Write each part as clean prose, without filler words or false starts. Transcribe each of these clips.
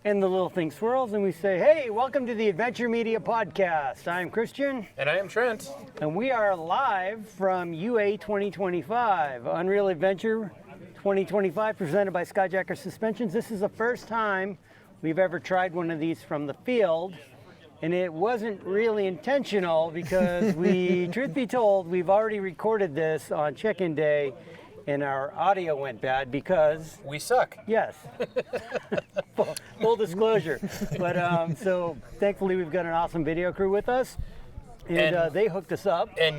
And the little thing swirls and we say, hey, welcome to the Adventure Media Podcast. I'm Christian. And I am Trent. And we are live from UA 2025, Unreal Adventure 2025, presented by Skyjacker Suspensions. This is the first time we've ever tried one of these from the field. And it wasn't really intentional because truth be told, we've already recorded this on check-in day and our audio went bad because... we suck. Yes. Full disclosure. But so thankfully we've got an awesome video crew with us. And they hooked us up. And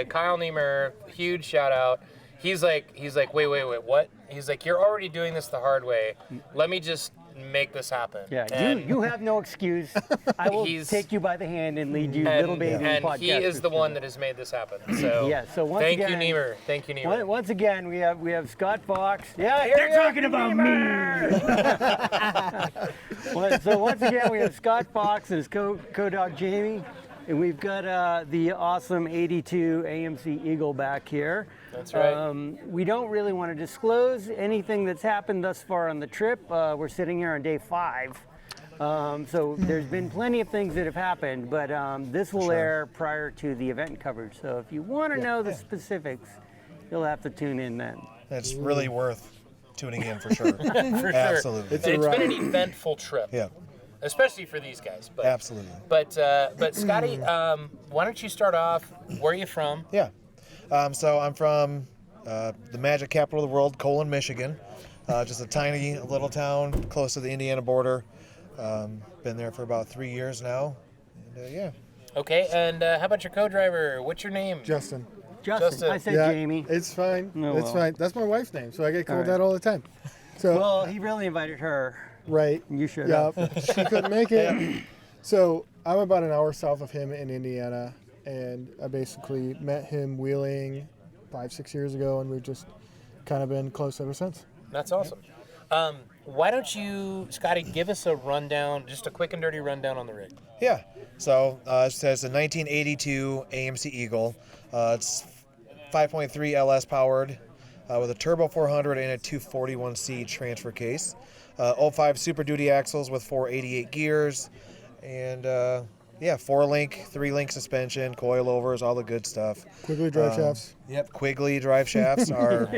Kyle Niemer, huge shout out. He's like, wait, what? He's like, you're already doing this the hard way. Let me just make this happen. Yeah, you have no excuse. I will take you by the hand and lead you, little baby, podcast. And he is the one that has made this happen. So, yeah, so once thank again, you, Niemer. Thank you, Niemer. Once again, we have Scott Fox. Yeah, here they're talking about me. So once again, we have Scott Fox and his co-dog Jamie. And we've got the awesome 82 AMC Eagle back here. That's right. We don't really want to disclose anything that's happened thus far on the trip. We're sitting here on day 5. So there's been plenty of things that have happened, but this will air prior to the event coverage. So if you want to know the specifics, you'll have to tune in then. That's really worth tuning in for sure. For Absolutely. Sure. It's been an eventful trip. Yeah. Especially for these guys. But, absolutely. But Scotty, why don't you start off? Where are you from? Yeah. So I'm from the magic capital of the world, Colon, Michigan. Just a tiny little town close to the Indiana border. Been there for about 3 years now. And, yeah. Okay, and how about your co-driver? What's your name? Justin. I said Jamie. It's fine. Oh, it's fine. That's my wife's name, so I get called that all the time. So. Well, he really invited her. Right. You should have. She couldn't make it. So I'm about an hour south of him in Indiana, and I basically met him wheeling 5-6 years ago, and we've just kind of been close ever since. That's awesome. Why don't you, Scotty, give us a rundown, just a quick and dirty rundown on the rig? Yeah. So it says a 1982 AMC Eagle. It's 5.3 LS powered with a turbo 400 and a 241C transfer case. 05 Super Duty axles with 488 gears, and 4-link, 3-link suspension, coilovers, all the good stuff. Quigley Driveshafts. Yep, Quigley Driveshafts are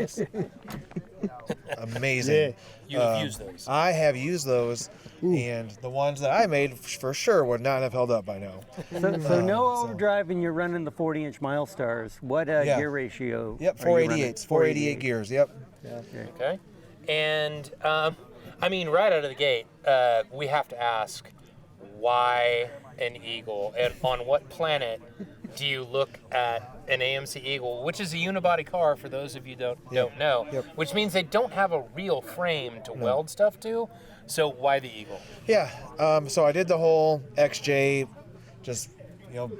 amazing. Yeah. You've used those. I have used those, and the ones that I made for sure would not have held up by now. So no overdrive, and you're running the 40-inch Milestars. What gear ratio? Yep, 488s, 488 gears. Yep. Yeah. Okay. And I mean, right out of the gate, we have to ask, why an Eagle? And on what planet do you look at an AMC Eagle, which is a unibody car for those of you don't know, which means they don't have a real frame to weld stuff to. So why the Eagle? Yeah. So I did the whole XJ, just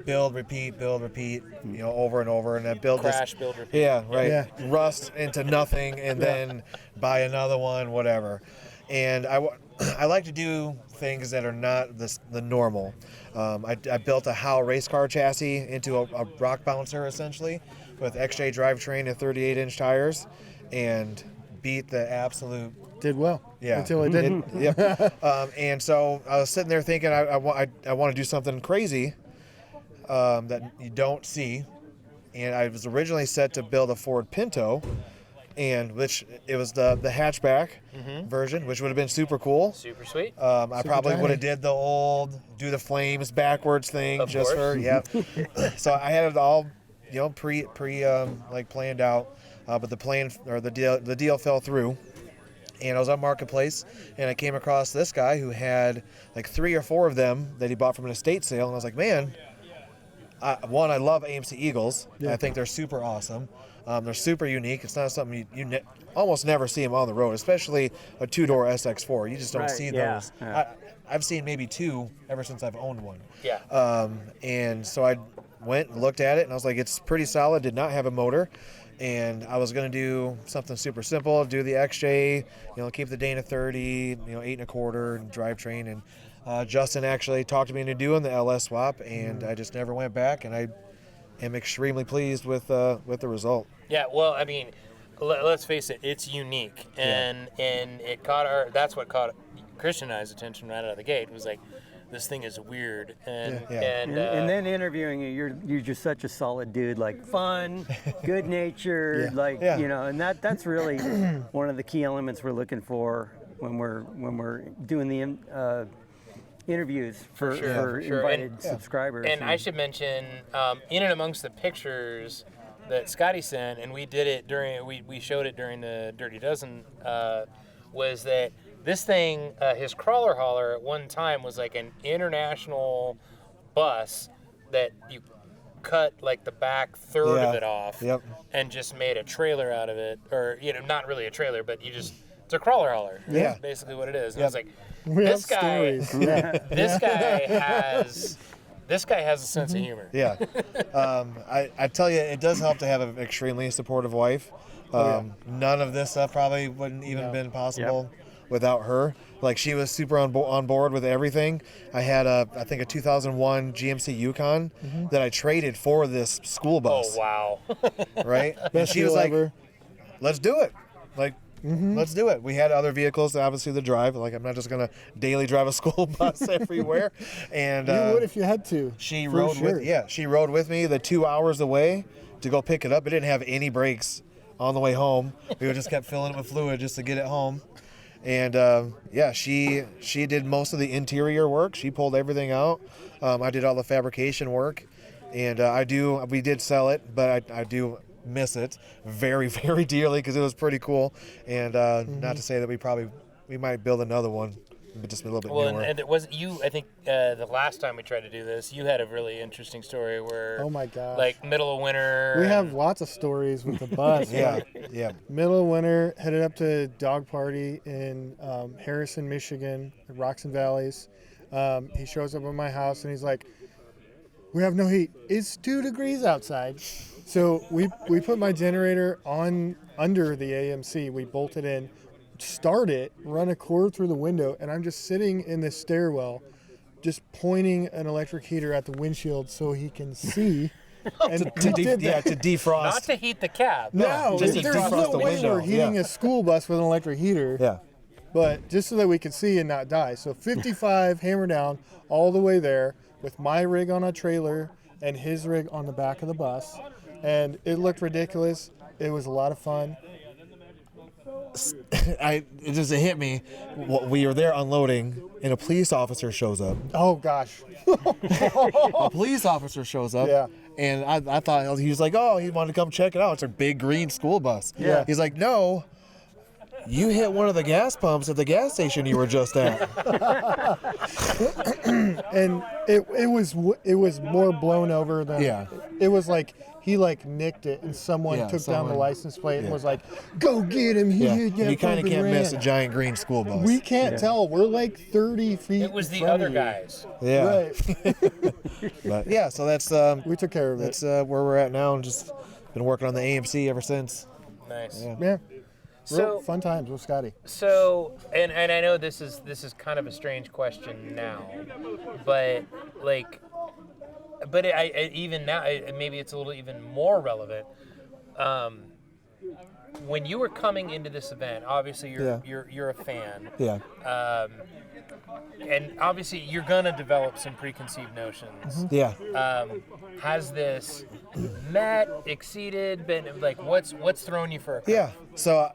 build, repeat, over and over, and that build crash, build, repeat. Yeah, right. Yeah. Rust into nothing, and then buy another one, whatever. And I like to do things that are not the normal. I built a Howe race car chassis into a rock bouncer, essentially, with XJ drivetrain and 38-inch tires, and beat the absolute... Did well. Yeah. Until it didn't. Yep. And so I was sitting there thinking I want to do something crazy that you don't see. And I was originally set to build a Ford Pinto, and which it was the hatchback version, which would have been super cool. Super sweet. I probably would have did the old do the flames backwards thing just for So I had it all pre planned out, but the plan or the deal fell through. And I was on Marketplace, and I came across this guy who had like 3 or 4 of them that he bought from an estate sale, and I was like, man, I love AMC Eagles. I think they're super awesome. They're super unique. It's not something you almost never see them on the road, especially a 2-door SX4. You just don't see those. Yeah. I've seen maybe 2 ever since I've owned one. Yeah. And so I went and looked at it, and I was like, it's pretty solid. Did not have a motor. And I was going to do something super simple, do the XJ, keep the Dana 30, 8 1/4 and drivetrain. And Justin actually talked me into doing the LS swap, and I just never went back. And I am extremely pleased with the result. Yeah, well, I mean, let's face it, it's unique, and it caught Christian and I's attention right out of the gate. It was like, this thing is weird, and And then interviewing you, you're just such a solid dude, like fun, good natured, and that's really one of the key elements we're looking for when we're doing the interviews for invited subscribers. And I should mention, in and amongst the pictures that Scotty sent, and we did it we showed it during the Dirty Dozen, was that this thing, his crawler hauler at one time was like an international bus that you cut like the back third of it off and just made a trailer out of it, or not really a trailer, but it's a crawler hauler. Yeah, that's basically what it is. And I was like, this guy has a sense of humor. Yeah. I tell you, it does help to have an extremely supportive wife. None of this stuff probably wouldn't even been possible without her. Like, she was super on board with everything. I had I think a 2001 GMC Yukon that I traded for this school bus. Oh, wow. Right? And she was like, let's do it. Like, let's do it. We had other vehicles, obviously, to drive. Like, I'm not just going to daily drive a school bus everywhere. And you would if you had to. She rode with me the 2 hours away to go pick it up. It didn't have any brakes on the way home. We just kept filling it with fluid just to get it home. And she did most of the interior work. She pulled everything out. I did all the fabrication work, and we did sell it, but I do miss it very, very dearly because it was pretty cool. And not to say that we might build another one, but just a little bit newer. And it was you. I think the last time we tried to do this, you had a really interesting story where. Oh my gosh! Like middle of winter. We have lots of stories with the bus. Yeah. Middle of winter, headed up to dog party in Harrison, Michigan, Rocks and Valleys. He shows up at my house and he's like, "We have no heat. It's 2 degrees outside." So we put my generator on under the AMC. We bolted in. Start it, run a cord through the window, and I'm just sitting in the stairwell just pointing an electric heater at the windshield so he can see. And to defrost. Not to heat the cab. No, just to there's defrost no the way window. we're heating a school bus with an electric heater. Yeah. But just so that we could see and not die. So 55 hammer down all the way there with my rig on a trailer and his rig on the back of the bus. And it looked ridiculous. It was a lot of fun. It hit me. We were there unloading, and a police officer shows up. Oh gosh. A police officer shows up. Yeah. And I thought he was like, oh, he wanted to come check it out. It's a big green school bus. Yeah. He's like, no, you hit one of the gas pumps at the gas station you were just at. And it was more blown over than it was like he nicked it and someone took down the license plate and was like, go get him. You kind of can't miss a giant green school bus. We can't tell. We're like 30 feet. It was the other guys. Yeah. Right. But yeah, so that's we took care of it. That's where we're at now, and just been working on the AMC ever since. Nice. Yeah. So fun times with Scotty. So, and I know this is kind of a strange question now, but even now, maybe it's a little even more relevant. When you were coming into this event, obviously you're a fan. Yeah. And obviously you're gonna develop some preconceived notions. Yeah. Has this met, exceeded, been what's thrown you for a curve? Yeah. So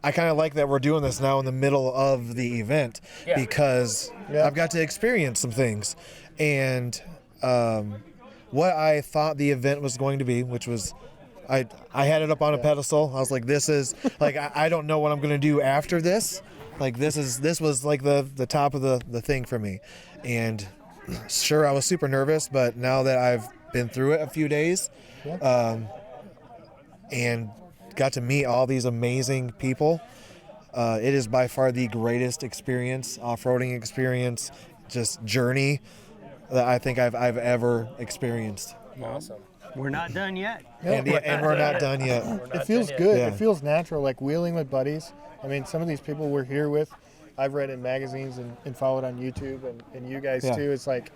I kind of like that we're doing this now in the middle of the event because I've got to experience some things. And what I thought the event was going to be, which was I had it up on a pedestal. I was like, this is like I don't know what I'm going to do after this. Like this was like the top of the thing for me. And sure, I was super nervous, but now that I've been through it a few days and got to meet all these amazing people, it is by far the greatest experience, off-roading experience, just journey that I think I've ever experienced. Awesome. We're not done yet. And we're not done yet. It feels good. Yeah. It feels natural, like wheeling with buddies. I mean, some of these people we're here with, I've read in magazines and followed on YouTube, and you guys too. It's like,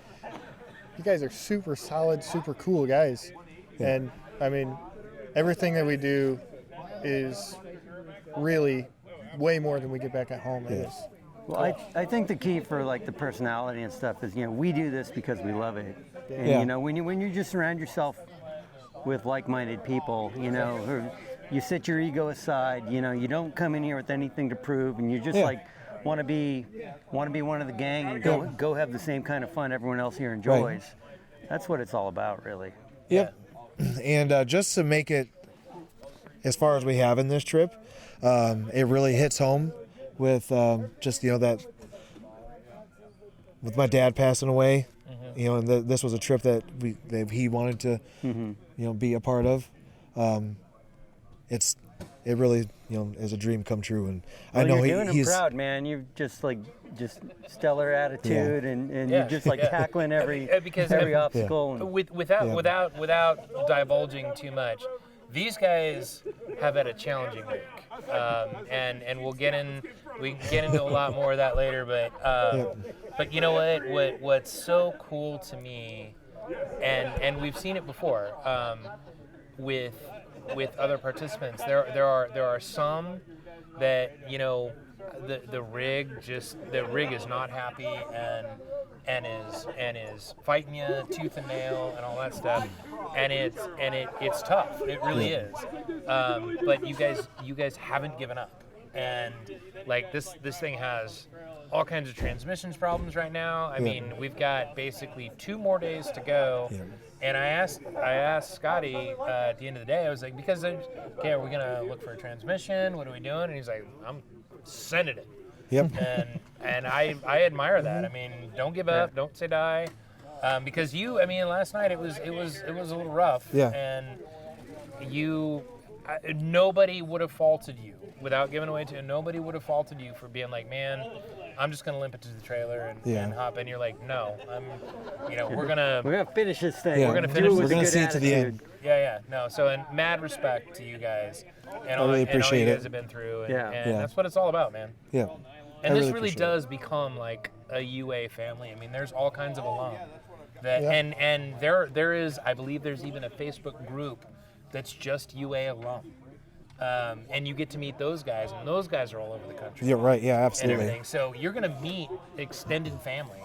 you guys are super solid, super cool guys. Yeah. And I mean, everything that we do is really way more than we get back at home. Well, I think the key for like the personality and stuff is, we do this because we love it. And, Yeah. when you just surround yourself with like-minded people, who you set your ego aside, you don't come in here with anything to prove, and you just want to be one of the gang and go have the same kind of fun everyone else here enjoys. Right. That's what it's all about, really. Yep. And just to make it as far as we have in this trip, it really hits home with just that with my dad passing away, and this was a trip that he wanted to be a part of. It really is a dream come true, and I know you're doing he's him proud, man. You're just stellar attitude, and you're just tackling every obstacle. And, without divulging too much, these guys have had a challenging week, and we can get into a lot more of that later. But you know what's so cool to me, and we've seen it before with other participants. There are some that the rig is not happy and is fighting you tooth and nail and all that stuff, and it's tough. It really is. But you guys haven't given up, and like this thing has all kinds of transmissions problems right now. I mean, we've got basically 2 more days to go. Yeah. And I asked Scotty at the end of the day, I was like, okay, are we gonna look for a transmission? What are we doing? And he's like, I'm sending it. Yep. And I admire that. I mean, don't give up, don't say die, because last night it was a little rough. Yeah. And nobody would have faulted you without giving away to. Nobody would have faulted you for being like, man, I'm just gonna limp it to the trailer and hop in. You're like, no, we're gonna finish this thing. Yeah. We're gonna finish. We're this gonna good see it to the end. Yeah. No. So, and mad respect to you guys and I really appreciate all you guys it. have been through. And, Yeah. and that's what it's all about, man. Yeah. And this really appreciate does become like a UA family. I mean, there's all kinds of alum that, and there is, I believe, there's even a Facebook group that's just UA alum. And you get to meet those guys, and those guys are all over the country. Yeah, right. Yeah, And absolutely. everything. So you're going to meet extended family,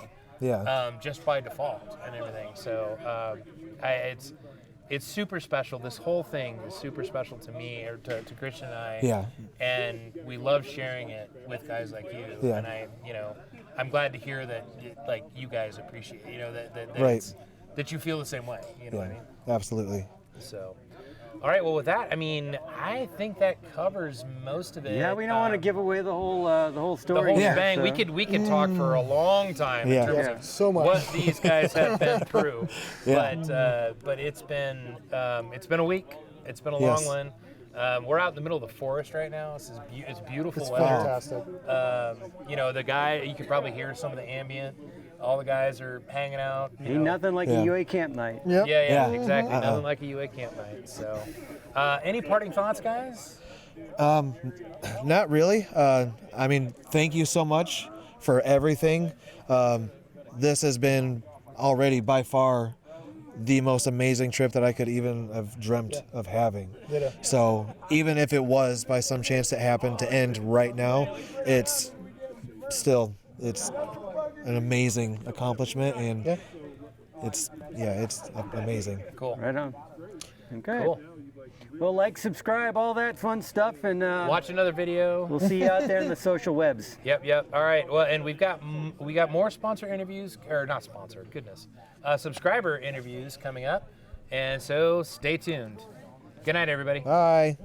just by default and everything. So it's super special. This whole thing is super special to me, or to Christian and I. Yeah. And we love sharing it with guys like you. Yeah. And I'm glad to hear that like you guys appreciate, that Right. that you feel the same way. You know what I mean? Absolutely. So. All right. Well, with that, I think that covers most of it. Yeah, we don't want to give away the whole story. The whole yet, shebang. so. We could talk for a long time in terms of so much. what these guys have been through. But it's been a week. It's been a long one. We're out in the middle of the forest right now. It's beautiful It's weather. fantastic. The guy, you could probably hear some of the ambient. All the guys are hanging out. Ain't nothing like a UA camp night. Yep. Yeah, exactly. Nothing like a UA camp night. So, any parting thoughts, guys? Not really. Thank you so much for everything. This has been already by far the most amazing trip that I could even have dreamt of having. So even if it was by some chance that happened to end right now, it's an amazing accomplishment, and it's amazing. Cool. Right on. Okay. Cool. Well, subscribe, all that fun stuff, and Watch another video. we'll see you out there in the social webs. Yep. All right. Well, and we got more sponsor interviews, or not sponsor, goodness, subscriber interviews coming up, and so stay tuned. Good night, everybody. Bye.